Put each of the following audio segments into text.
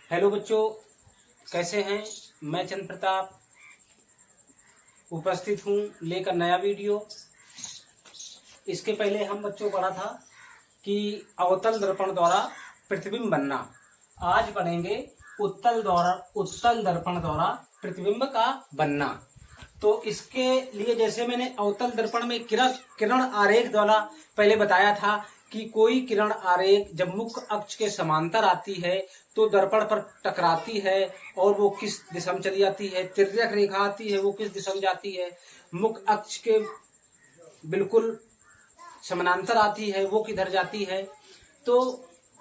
Hello बच्चों, कैसे हैं। मैं चंद्र प्रताप उपस्थित हूँ लेकर नया वीडियो। इसके पहले हम बच्चों पढ़ा था कि अवतल दर्पण द्वारा प्रतिबिंब बनना। आज पढ़ेंगे उत्तल दर्पण द्वारा प्रतिबिंब का बनना। तो इसके लिए जैसे मैंने अवतल दर्पण में किरण आरेख द्वारा पहले बताया था कि कोई किरण आरेख जब मुख्य अक्ष के समांतर आती है तो दर्पण पर टकराती है और वो किस दिशा में चली जाती है। तिर्यक रेखा आती है वो किस दिशा में जाती है। मुख्य अक्ष के बिल्कुल समानांतर आती है वो किधर जाती है। तो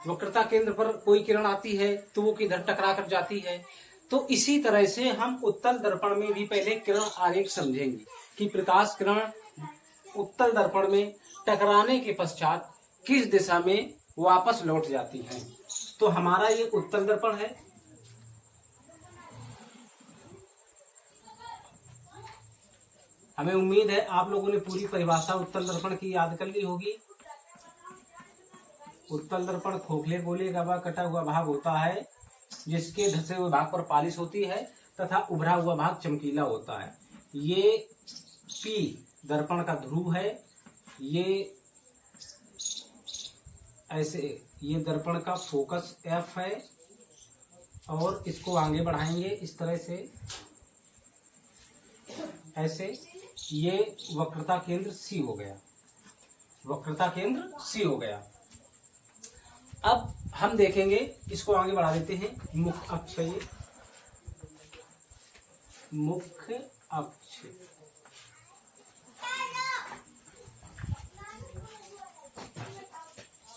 वक्रता केंद्र पर कोई किरण आती है तो वो किधर टकरा कर जाती है। तो इसी तरह से हम उत्तल दर्पण में भी पहले किरण आरेख समझेंगे कि प्रकाश किरण उत्तल दर्पण में टकराने के पश्चात किस दिशा में वापस लौट जाती है। तो हमारा ये उत्तल दर्पण है। हमें उम्मीद है आप लोगों ने पूरी परिभाषा उत्तल दर्पण की याद कर ली होगी। उत्तल दर्पण खोखले गोले का कटा हुआ भाग होता है जिसके धसे हुए भाग पर पालिश होती है तथा उभरा हुआ भाग चमकीला होता है। ये P दर्पण का ध्रुव है। ये ऐसे ये दर्पण का फोकस F है और इसको आगे बढ़ाएंगे इस तरह से ऐसे। ये वक्रता केंद्र C हो गया, वक्रता केंद्र C हो गया। अब हम देखेंगे, इसको आगे बढ़ा देते हैं। मुख्य अक्ष है ये, मुख्य अक्ष।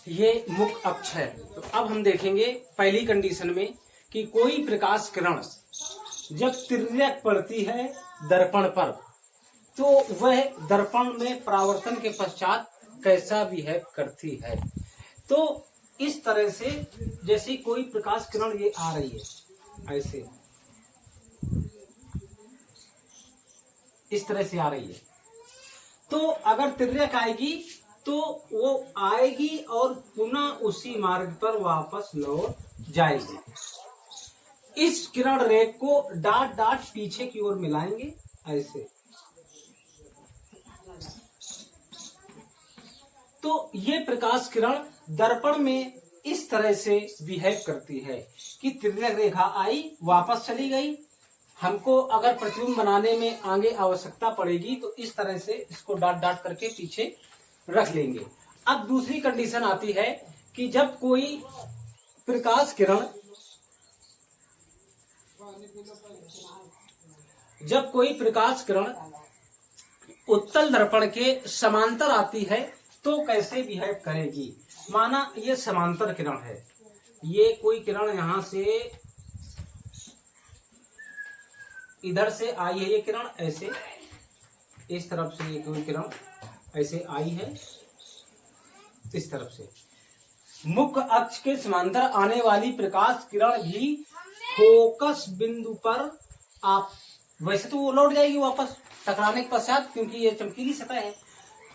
ये मुख्य अक्ष है। तो अब हम देखेंगे पहली कंडीशन में कि कोई प्रकाश किरण जब तिर्यक पड़ती है दर्पण पर तो वह दर्पण में परावर्तन के पश्चात कैसा बिहेव करती है। तो इस तरह से जैसे कोई प्रकाश किरण ये आ रही है ऐसे, इस तरह से आ रही है। तो अगर तिर्यक आएगी तो वो आएगी और पुनः उसी मार्ग पर वापस लौट जाएगी। इस किरण रेख को डाट डाट पीछे की ओर मिलाएंगे ऐसे। तो ये प्रकाश किरण दर्पण में इस तरह से बिहेव करती है कि तिर्यक रेखा आई वापस चली गई। हमको अगर प्रतिबिंब बनाने में आगे आवश्यकता पड़ेगी तो इस तरह से इसको डाट डाट करके पीछे रख लेंगे। अब दूसरी कंडीशन आती है कि जब कोई प्रकाश किरण उत्तल दर्पण के समांतर आती है तो कैसे बिहेव करेगी। माना ये समांतर किरण है, ये कोई किरण यहां से इधर से आई है, ये किरण ऐसे इस तरफ से, ये कोई किरण ऐसे आई है इस तरफ से। मुख्य अक्ष के समांतर आने वाली प्रकाश किरण भी फोकस बिंदु पर आप वैसे तो वो लौट जाएगी वापस टकराने के पश्चात, क्योंकि ये चमकीली सतह है।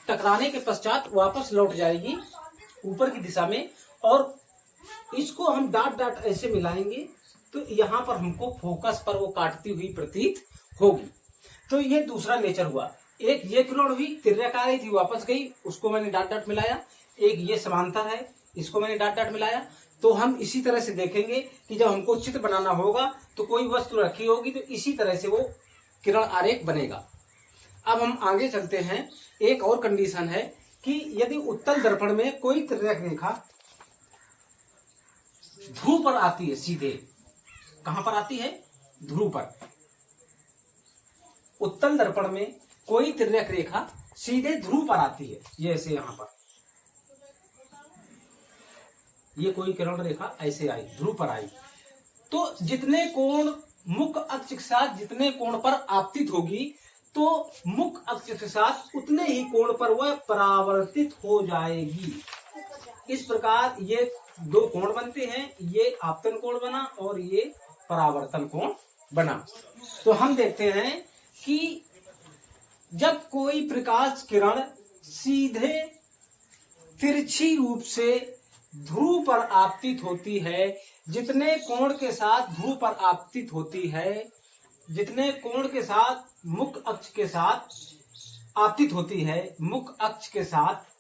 टकराने के पश्चात वापस लौट जाएगी ऊपर की दिशा में और इसको हम डाट डाट ऐसे मिलाएंगे तो यहां पर हमको फोकस पर वो काटती हुई प्रतीत होगी। तो ये दूसरा नेचर हुआ। एक ये किरण हुई तिर्यक आ रही थी वापस गई, उसको मैंने डाट डाट मिलाया। एक ये समांतर है, इसको मैंने डाट डाट मिलाया। तो हम इसी तरह से देखेंगे कि जब हमको चित्र बनाना होगा तो कोई वस्तु रखी होगी तो इसी तरह से वो किरण आरेख बनेगा। अब हम आगे चलते हैं। एक और कंडीशन है कि यदि उत्तल दर्पण में कोई तिर्यक रेखा ध्रुव पर आती है, सीधे कहां पर आती है, ध्रुव पर। उत्तल दर्पण में कोई तिर्यक रेखा सीधे ध्रुव पर आती है, जैसे यहां पर ये कोई किरण रेखा ऐसे आई, ध्रुव पर आई। तो जितने कोण मुख्य अक्ष के साथ जितने कोण पर आपतित होगी तो मुख्य अक्ष के साथ उतने ही कोण पर वह परावर्तित हो जाएगी। इस प्रकार ये दो कोण बनते हैं, ये आपतन कोण बना और ये परावर्तन कोण बना। तो हम देखते हैं कि जब कोई प्रकाश किरण सीधे तिरछी रूप से ध्रुव पर आपतित होती है जितने कोण के साथ ध्रुव पर आपतित होती है, जितने कोण के साथ मुख्य अक्ष के साथ आपतित होती है, मुख्य अक्ष के साथ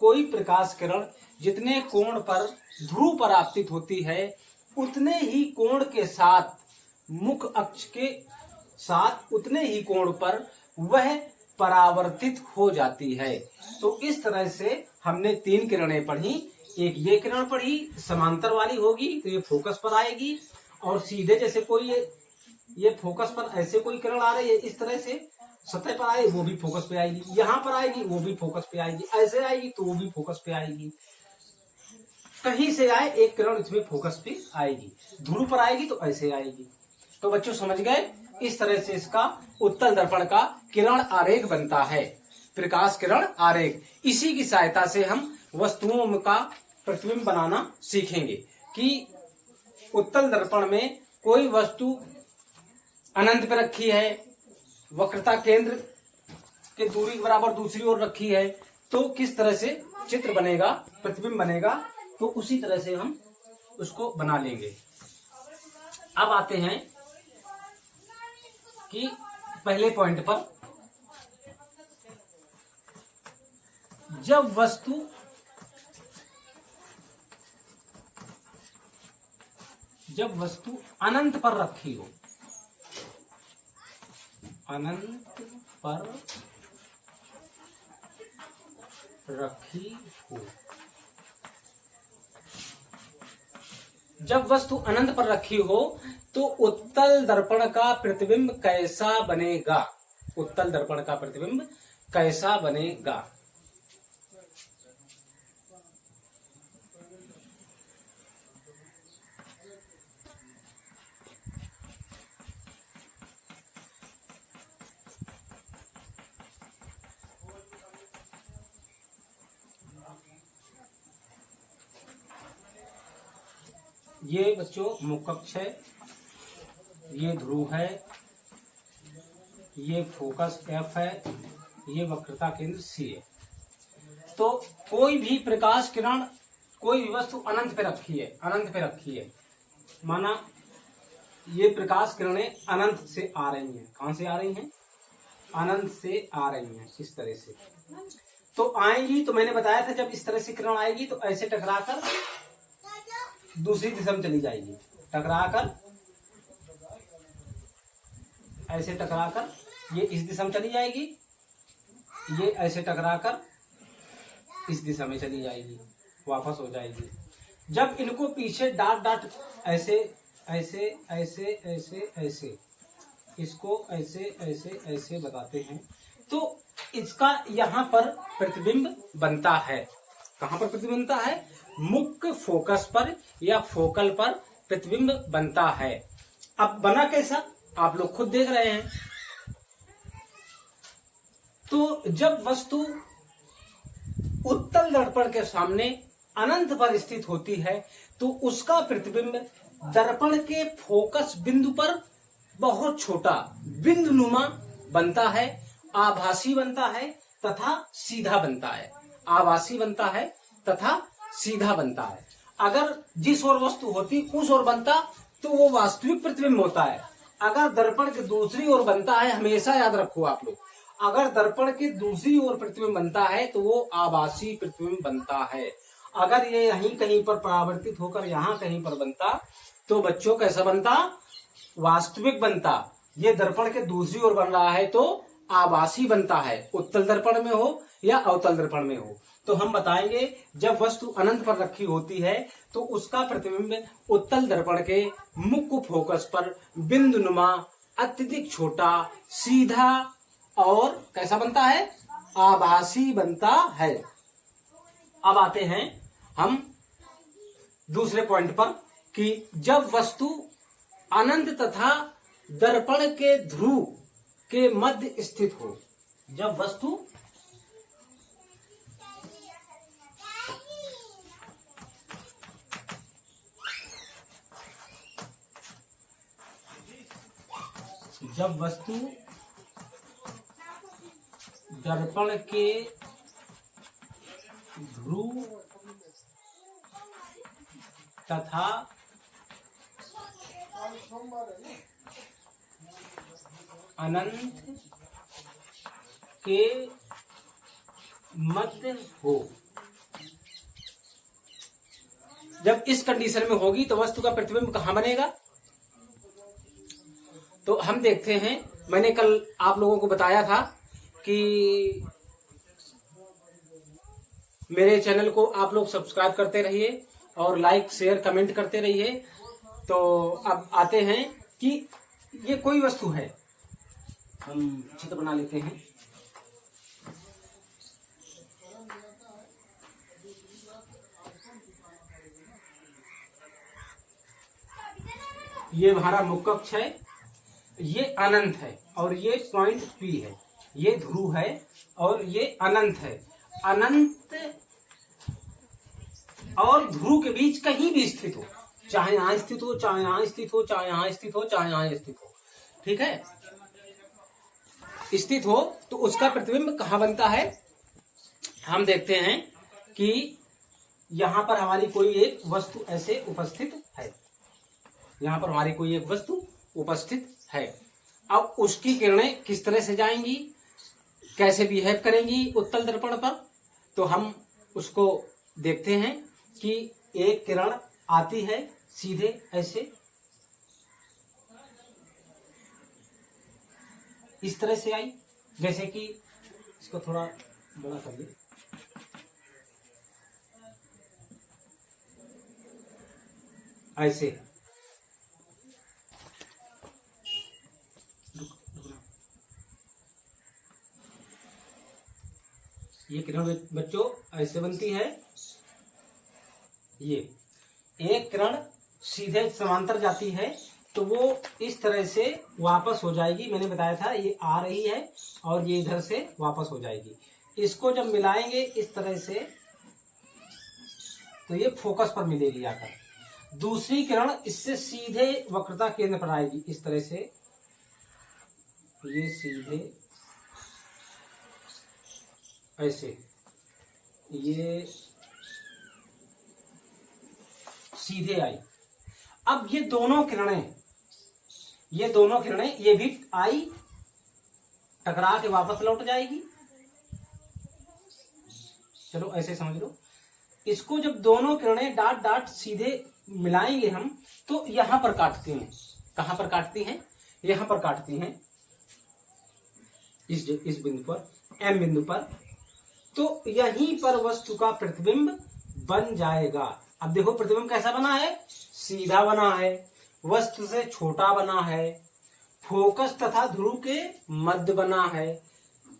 कोई प्रकाश किरण जितने कोण पर ध्रुव पर आपतित होती है, उतने ही कोण के साथ मुख्य अक्ष के साथ उतने ही कोण पर वह परावर्तित हो जाती है। तो इस तरह से हमने 3 किरणें पढ़ी। एक ये किरण पढ़ी, समांतर वाली होगी तो ये फोकस पर आएगी, और सीधे जैसे कोई ये फोकस पर ऐसे कोई किरण आ रही है, इस तरह से सतह पर आएगी वो भी फोकस पे आएगी, यहाँ पर आएगी वो भी फोकस पे आएगी, ऐसे आएगी तो वो भी फोकस पे आएगी। कहीं से आए एक किरण इसमें फोकस पे आएगी, ध्रुव पर आएगी तो ऐसे आएगी। तो बच्चों समझ गए, इस तरह से इसका उत्तल दर्पण का किरण आरेख बनता है, प्रकाश किरण आरेख। इसी की सहायता से हम वस्तुओं का प्रतिबिंब बनाना सीखेंगे कि उत्तल दर्पण में कोई वस्तु अनंत पर रखी है, वक्रता केंद्र के दूरी के बराबर दूसरी ओर रखी है, तो किस तरह से चित्र बनेगा, प्रतिबिंब बनेगा, तो उसी तरह से हम उसको बना लेंगे। अब आते हैं कि पहले पॉइंट पर, जब वस्तु अनंत पर रखी हो, अनंत पर रखी हो, जब वस्तु अनंत पर रखी हो तो उत्तल दर्पण का प्रतिबिंब कैसा बनेगा, उत्तल दर्पण का प्रतिबिंब कैसा बनेगा। ये बच्चों मुख्य अक्ष है, ये ध्रुव है, ये फोकस F है, ये वक्रता केंद्र C है। तो कोई भी प्रकाश किरण, कोई भी वस्तु अनंत पे रखी है, अनंत पे रखी है, माना ये प्रकाश किरणें अनंत से आ रही हैं। कहां से आ रही हैं? अनंत से आ रही हैं, इस तरह से। तो आएंगी, तो मैंने बताया था जब इस तरह से किरण आएगी तो ऐसे टकराकर दूसरी दिशा में चली जाएगी, टकराकर ऐसे टकराकर ये इस दिशा में चली जाएगी, ये ऐसे टकराकर इस दिशा में चली जाएगी, वापस हो जाएगी। जब इनको पीछे डाट डाट ऐसे ऐसे ऐसे ऐसे ऐसे इसको ऐसे ऐसे ऐसे बताते हैं, तो इसका यहाँ पर प्रतिबिंब बनता है। कहाँ पर प्रतिबिंब बनता है? मुख्य फोकस पर या फोकल पर प्रतिबिंब बनता है। अब बना कैसा, आप लोग खुद देख रहे हैं। तो जब वस्तु उत्तल दर्पण के सामने अनंत पर स्थित होती है तो उसका प्रतिबिंब दर्पण के फोकस बिंदु पर बहुत छोटा बिंदुनुमा बनता है, आभासी बनता है तथा सीधा बनता है, आभासी बनता है तथा सीधा बनता है। अगर जिस ओर वस्तु होती उस ओर बनता तो वो वास्तविक प्रतिबिंब होता है। अगर दर्पण के दूसरी ओर बनता है, हमेशा याद रखो आप लोग, अगर दर्पण के दूसरी ओर प्रतिबिंब बनता है तो वो आभासी प्रतिबिंब बनता है। अगर ये यहीं कहीं पर परावर्तित होकर यहाँ कहीं पर बनता तो बच्चों कैसा बनता? वास्तविक बनता। ये दर्पण के दूसरी ओर बन रहा है तो आभासी बनता है, उत्तल दर्पण में हो या अवतल दर्पण में हो। तो हम बताएंगे जब वस्तु अनंत पर रखी होती है तो उसका प्रतिबिंब उत्तल दर्पण के मुख्य फोकस पर बिंदुनुमा, अत्यधिक छोटा, सीधा और कैसा बनता है? आभासी बनता है। अब आते हैं हम दूसरे पॉइंट पर कि जब वस्तु अनंत तथा दर्पण के ध्रुव के मध्य स्थित हो, जब वस्तु दर्पण के ध्रुव तथा अनंत के मध्य हो। जब इस कंडीशन में होगी तो वस्तु का प्रतिबिंब कहां बनेगा? तो हम देखते हैं, मैंने कल आप लोगों को बताया था कि मेरे चैनल को आप लोग सब्सक्राइब करते रहिए और लाइक शेयर कमेंट करते रहिए। तो अब आते हैं कि ये कोई वस्तु है, हम चित्र बना लेते हैं। ये हमारा मुख्य अक्ष है, ये अनंत है और ये पॉइंट P है, ये ध्रुव है और ये अनंत है। अनंत और ध्रुव के बीच कहीं भी स्थित हो, चाहे यहां स्थित हो, चाहे यहां स्थित हो, चाहे यहां स्थित हो, चाहे यहां स्थित हो, ठीक है, स्थित हो तो उसका प्रतिबिंब कहां बनता है? हम देखते हैं कि यहां पर हमारी कोई एक वस्तु ऐसे उपस्थित है, यहां पर हमारी कोई एक वस्तु उपस्थित है। अब उसकी किरणें किस तरह से जाएंगी, कैसे बिहेव करेंगी उत्तल दर्पण पर, तो हम उसको देखते हैं कि एक किरण आती है सीधे ऐसे इस तरह से आई, जैसे कि इसको थोड़ा बड़ा कर दे, ऐसे ये किरण बच्चों ऐसे बनती है। ये एक किरण सीधे समांतर जाती है तो वो इस तरह से वापस हो जाएगी। मैंने बताया था ये आ रही है और ये इधर से वापस हो जाएगी। इसको जब मिलाएंगे इस तरह से तो ये फोकस पर मिलेगी आकर। दूसरी किरण इससे सीधे वक्रता केंद्र पर आएगी इस तरह से, ये सीधे ऐसे, ये सीधे आई। अब ये दोनों किरणें ये भी आई, टकरा के वापस लौट जाएगी। चलो ऐसे समझ लो। इसको जब दोनों किरणें डाट डाट सीधे मिलाएंगे हम तो यहां पर काटती हैं। कहां पर काटती हैं? यहां पर काटती हैं, इस बिंदु पर, M बिंदु पर। तो यहीं पर वस्तु का प्रतिबिंब बन जाएगा। अब देखो प्रतिबिंब कैसा बना है, सीधा बना है, वस्तु से छोटा बना है, फोकस तथा ध्रुव के मध्य बना है।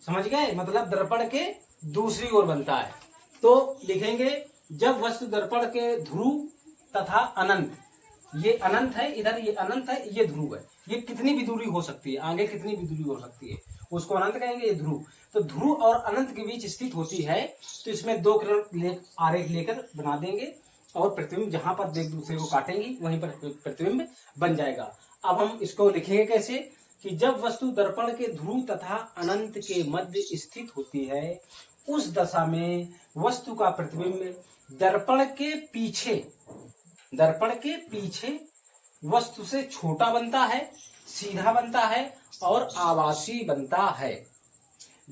समझ गए? मतलब दर्पण के दूसरी ओर बनता है। तो लिखेंगे जब वस्तु दर्पण के ध्रुव तथा अनंत, ये अनंत है, इधर ये अनंत है, ये ध्रुव है, ये कितनी भी दूरी हो सकती है, आगे कितनी भी दूरी हो सकती है, उसको अनंत कहेंगे, ये ध्रुव। तो ध्रुव और अनंत के बीच स्थित होती है तो इसमें दो किरण आरेख लेकर बना देंगे और प्रतिबिंब जहां पर एक दूसरे को काटेंगी वहीं पर प्रतिबिंब बन जाएगा। अब हम इसको लिखेंगे कैसे कि जब वस्तु दर्पण के ध्रुव तथा अनंत के मध्य स्थित होती है उस दशा में वस्तु का प्रतिबिंब दर्पण के पीछे वस्तु से छोटा बनता है, सीधा बनता है और आभासी बनता है।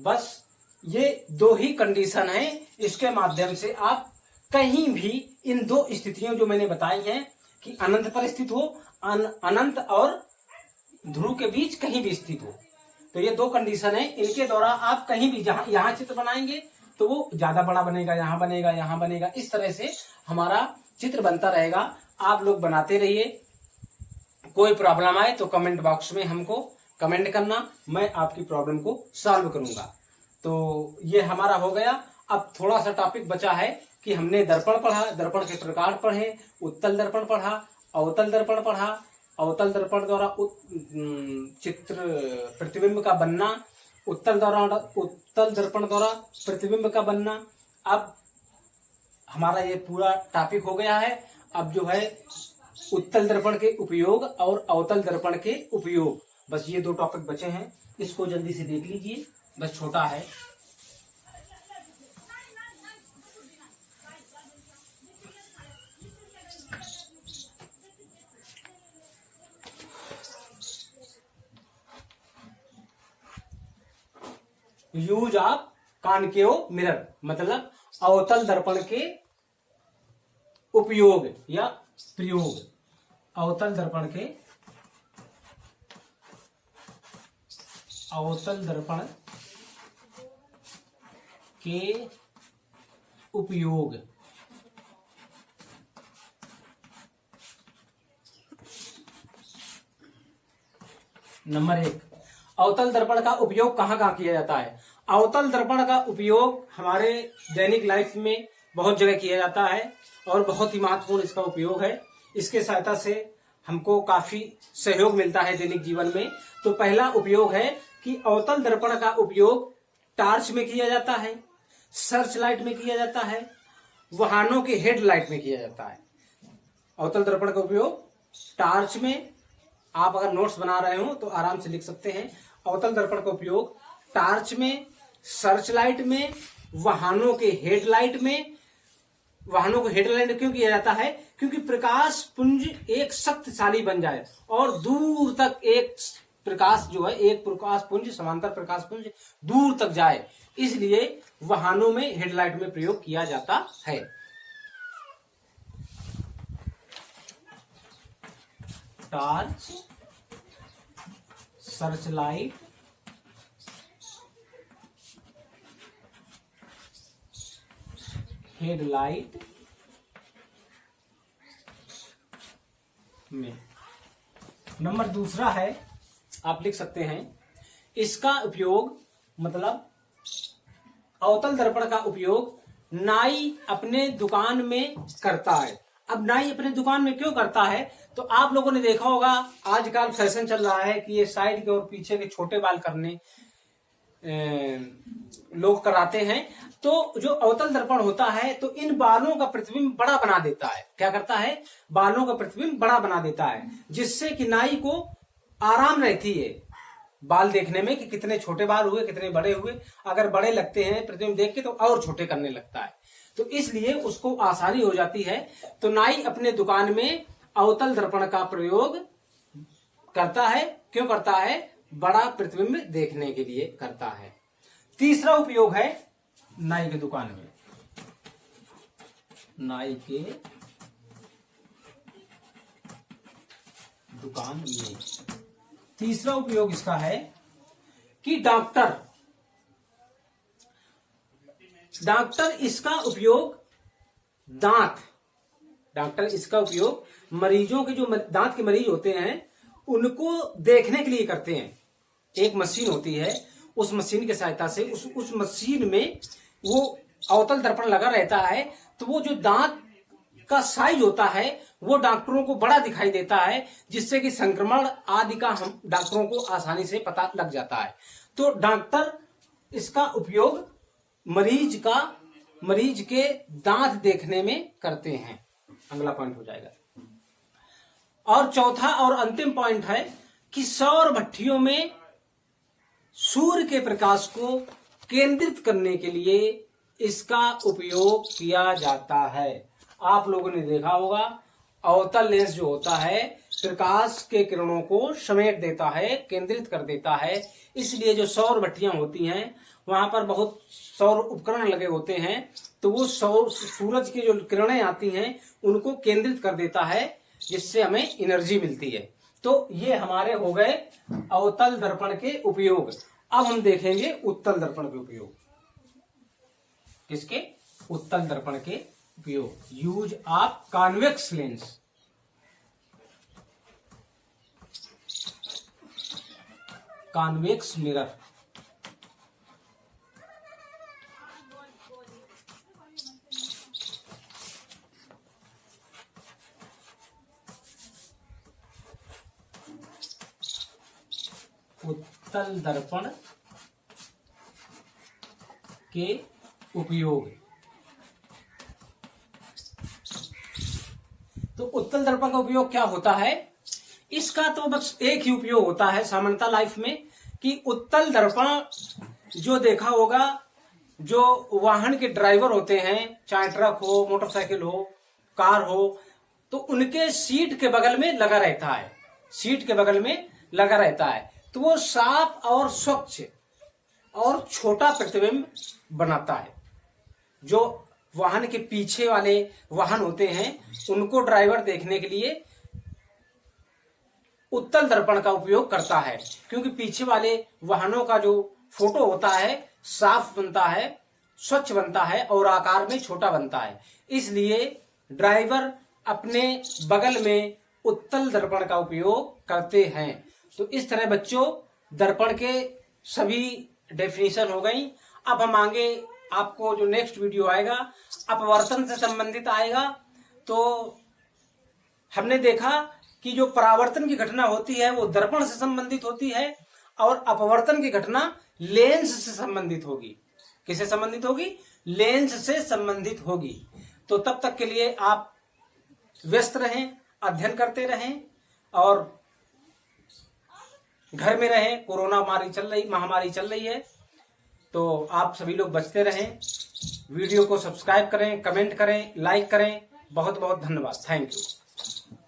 बस ये दो ही कंडीशन है, इसके माध्यम से आप कहीं भी इन दो स्थितियों जो मैंने बताई हैं कि अनंत पर स्थित हो, अनंत और ध्रुव के बीच कहीं भी स्थित हो, तो ये दो कंडीशन है। इनके द्वारा आप कहीं भी जहां यहां चित्र बनाएंगे तो वो ज्यादा बड़ा बनेगा, यहां बनेगा, यहां बनेगा, इस तरह से हमारा चित्र बनता रहेगा। आप लोग बनाते रहिए। कोई प्रॉब्लम आए तो कमेंट बॉक्स में हमको कमेंट करना, मैं आपकी प्रॉब्लम को सॉल्व करूंगा। तो ये हमारा हो गया। अब थोड़ा सा टॉपिक बचा है कि हमने दर्पण पढ़ा, दर्पण के प्रकार पढ़े, उत्तल दर्पण पढ़ा, अवतल दर्पण पढ़ा, अवतल दर्पण द्वारा चित्र प्रतिबिंब का बनना, उत्तल दर्पण द्वारा प्रतिबिंब का बनना। अब हमारा ये पूरा टॉपिक हो गया है। अब जो है उत्तल दर्पण के उपयोग और अवतल दर्पण के उपयोग, बस ये दो टॉपिक बचे हैं। इसको जल्दी से देख लीजिए, बस छोटा है। यूज ऑफ कॉनकेव मिरर मतलब अवतल दर्पण के उपयोग या प्रयोग। अवतल दर्पण के उपयोग। नंबर 1, अवतल दर्पण का उपयोग कहाँ कहाँ किया जाता है। अवतल दर्पण का उपयोग हमारे दैनिक लाइफ में बहुत जगह किया जाता है और बहुत ही महत्वपूर्ण इसका उपयोग है। इसके सहायता से हमको काफी सहयोग मिलता है दैनिक जीवन में। तो पहला उपयोग है कि अवतल दर्पण का उपयोग टार्च में किया जाता है, सर्च लाइट में किया जाता है, वाहनों के हेडलाइट में किया जाता है। अवतल दर्पण का उपयोग टार्च में, आप अगर नोट्स बना रहे हो तो आराम से लिख सकते हैं। अवतल दर्पण का उपयोग टार्च में, सर्च लाइट में, वाहनों के हेडलाइट में। वाहनों को हेडलाइट क्यों किया जाता है? क्योंकि प्रकाश पुंज एक शक्तिशाली बन जाए और दूर तक एक प्रकाश जो है, एक प्रकाश पुंज, समांतर प्रकाश पुंज दूर तक जाए, इसलिए वाहनों में हेडलाइट में प्रयोग किया जाता है। टार्च, सर्च लाइट, हेडलाइट में। नंबर दूसरा है, आप लिख सकते हैं, इसका उपयोग मतलब अवतल दर्पण का उपयोग नाई अपने दुकान में करता है। अब नाई अपने दुकान में क्यों करता है? तो आप लोगों ने देखा होगा आजकल फैशन चल रहा है कि ये साइड के और पीछे के छोटे बाल करने लोग कराते हैं। तो जो अवतल दर्पण होता है तो इन बालों का प्रतिबिंब बड़ा बना देता है। क्या करता है? बालों का प्रतिबिंब बड़ा बना देता है, जिससे कि नाई को आराम रहती है बाल देखने में कि कितने छोटे बाल हुए, कितने बड़े हुए। अगर बड़े लगते हैं प्रतिबिंब देख के तो और छोटे करने लगता है, तो इसलिए उसको आसानी हो जाती है। तो नाई अपने दुकान में अवतल दर्पण का प्रयोग करता है। क्यों करता है? बड़ा प्रतिबिंब देखने के लिए करता है। तीसरा उपयोग है नाई के दुकान में। नाई के दुकान में तीसरा उपयोग इसका है कि डॉक्टर इसका उपयोग डॉक्टर इसका उपयोग मरीजों के, जो दांत के मरीज होते हैं, उनको देखने के लिए करते हैं। एक मशीन होती है, उस मशीन की सहायता से उस मशीन में वो अवतल दर्पण लगा रहता है, तो वो जो दांत का साइज होता है वो डॉक्टरों को बड़ा दिखाई देता है, जिससे कि संक्रमण आदि का हम डॉक्टरों को आसानी से पता लग जाता है। तो डॉक्टर इसका उपयोग मरीज के दांत देखने में करते हैं। अगला पॉइंट हो जाएगा। और चौथा और अंतिम पॉइंट है कि सौर भट्टियों में सूर्य के प्रकाश को केंद्रित करने के लिए इसका उपयोग किया जाता है। आप लोगों ने देखा होगा अवतल लेंस जो होता है प्रकाश के किरणों को समेट देता है, केंद्रित कर देता है। इसलिए जो सौर भट्टियां होती हैं वहां पर बहुत सौर उपकरण लगे होते हैं, तो वो सूरज की जो किरणें आती हैं उनको केंद्रित कर देता है, जिससे हमें एनर्जी मिलती है। तो ये हमारे हो गए अवतल दर्पण के उपयोग। अब हम देखेंगे उत्तल दर्पण के उपयोग। किसके? उत्तल दर्पण के उपयोग। Use of convex lens. Convex mirror. उत्तल दर्पण के उपयोग। तो उत्तल दर्पण का उपयोग क्या होता है? इसका तो बस एक ही उपयोग होता है सामान्यतः लाइफ में, कि उत्तल दर्पण जो देखा होगा, जो वाहन के ड्राइवर होते हैं, चाहे ट्रक हो, मोटरसाइकिल हो, कार हो, तो उनके सीट के बगल में लगा रहता है। सीट के बगल में लगा रहता है, तो वो साफ और स्वच्छ और छोटा प्रतिबिंब बनाता है। जो वाहन के पीछे वाले वाहन होते हैं उनको ड्राइवर देखने के लिए उत्तल दर्पण का उपयोग करता है, क्योंकि पीछे वाले वाहनों का जो फोटो होता है साफ बनता है, स्वच्छ बनता है और आकार में छोटा बनता है। इसलिए ड्राइवर अपने बगल में उत्तल दर्पण का उपयोग करते हैं। तो इस तरह बच्चों दर्पण के सभी डेफिनेशन हो गई। अब हम आगे आपको जो नेक्स्ट वीडियो आएगा अपवर्तन से संबंधित आएगा। तो हमने देखा कि जो परावर्तन की घटना होती है वो दर्पण से संबंधित होती है और अपवर्तन की घटना लेंस से संबंधित होगी। किससे संबंधित होगी? लेंस से संबंधित होगी। तो तब तक के लिए आप व्यस्त रहें, अध्ययन करते रहें और घर में रहें। कोरोना महामारी चल रही है, तो आप सभी लोग बचते रहें। वीडियो को सब्सक्राइब करें, कमेंट करें, लाइक करें। बहुत बहुत धन्यवाद। Thank you.